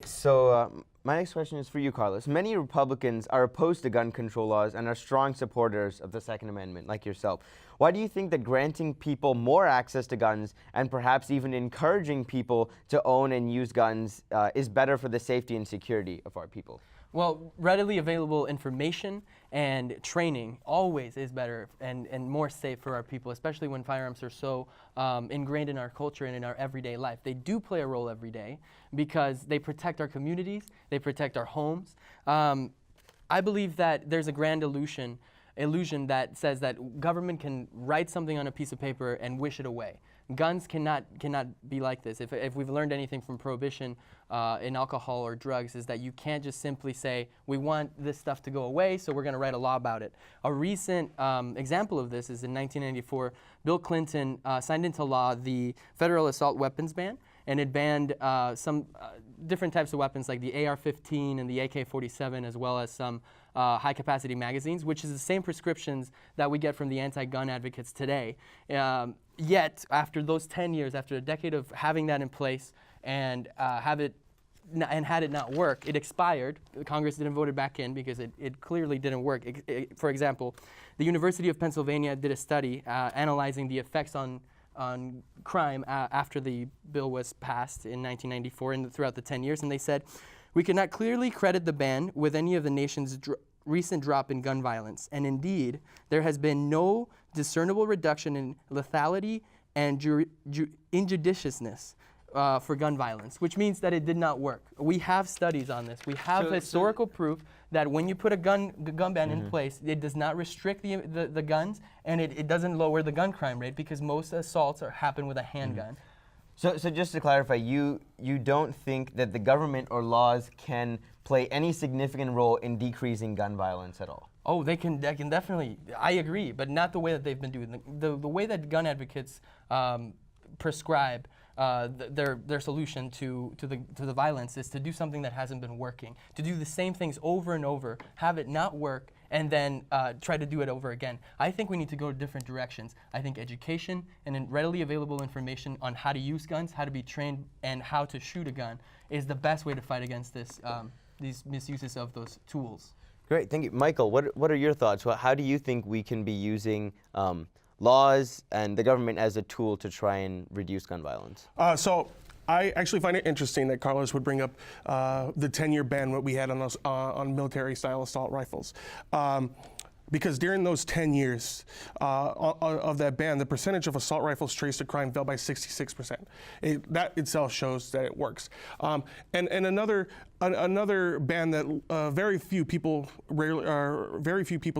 So my next question is for you, Carlos. Many Republicans are opposed to gun control laws and are strong supporters of the Second Amendment, like yourself. Why do you think that granting people more access to guns and perhaps even encouraging people to own and use guns is better for the safety and security of our people? Well, readily available information and training always is better and more safe for our people, especially when firearms are so ingrained in our culture and in our everyday life. They do play a role every day because they protect our communities, they protect our homes. I believe that there's a grand illusion that says that government can write something on a piece of paper and wish it away. Guns cannot be like this. If we've learned anything from prohibition in alcohol or drugs, is that you can't just simply say, we want this stuff to go away, so we're going to write a law about it. A recent example of this is in 1994, Bill Clinton signed into law the federal assault weapons ban, and it banned some different types of weapons like the AR-15 and the AK-47, as well as some high-capacity magazines, which is the same prescriptions that we get from the anti-gun advocates today. Yet, after those 10 years, after a decade of having that in place and had it not work, it expired. Congress didn't vote it back in because it clearly didn't work. For example, the University of Pennsylvania did a study analyzing the effects on crime after the bill was passed in 1994 and throughout the 10 years, and they said, we cannot clearly credit the ban with any of the nation's recent drop in gun violence, and indeed, there has been no discernible reduction in lethality and injudiciousness for gun violence, which means that it did not work. We have studies on this. We have historical proof that when you put a gun ban in place, it does not restrict the guns, and it doesn't lower the gun crime rate because most assaults happen with a handgun. So just to clarify, you don't think that the government or laws can play any significant role in decreasing gun violence at all? Oh, they can definitely. I agree, but not the way that they've been doing. The way that gun advocates prescribe their solution to the violence is to do something that hasn't been working, to do the same things over and over, have it not work, and then try to do it over again. I think we need to go different directions. I think education and readily available information on how to use guns, how to be trained, and how to shoot a gun is the best way to fight against these misuses of those tools. Great, thank you. Michael, what are your thoughts? How do you think we can be using laws and the government as a tool to try and reduce gun violence? So I actually find it interesting that Carlos would bring up the 10-year ban that we had on those on military-style assault rifles. Because during those 10 years of that ban, the percentage of assault rifles traced to crime fell by 66%. That itself shows that it works. And another ban that very few people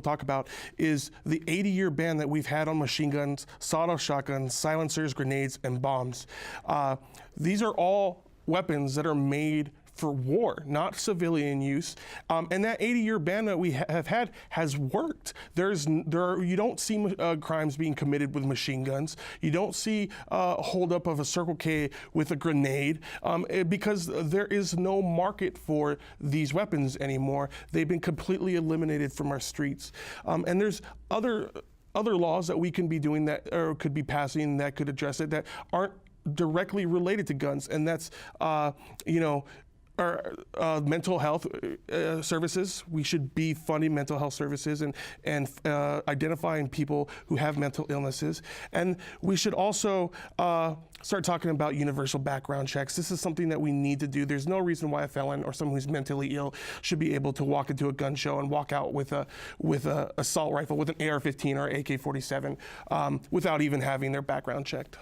talk about is the 80-year ban that we've had on machine guns, sawed-off shotguns, silencers, grenades, and bombs. These are all weapons that are made for war, not civilian use, and that 80-year ban that we have had has worked. You don't see crimes being committed with machine guns. You don't see holdup of a Circle K with a grenade because there is no market for these weapons anymore. They've been completely eliminated from our streets, and there's other laws that we can be doing that or could be passing that could address it that aren't directly related to guns, and that's our mental health services. We should be funding mental health services and identifying people who have mental illnesses. And we should also start talking about universal background checks. This is something that we need to do. There's no reason why a felon or someone who's mentally ill should be able to walk into a gun show and walk out with a assault rifle, with an AR-15 or AK-47 without even having their background checked.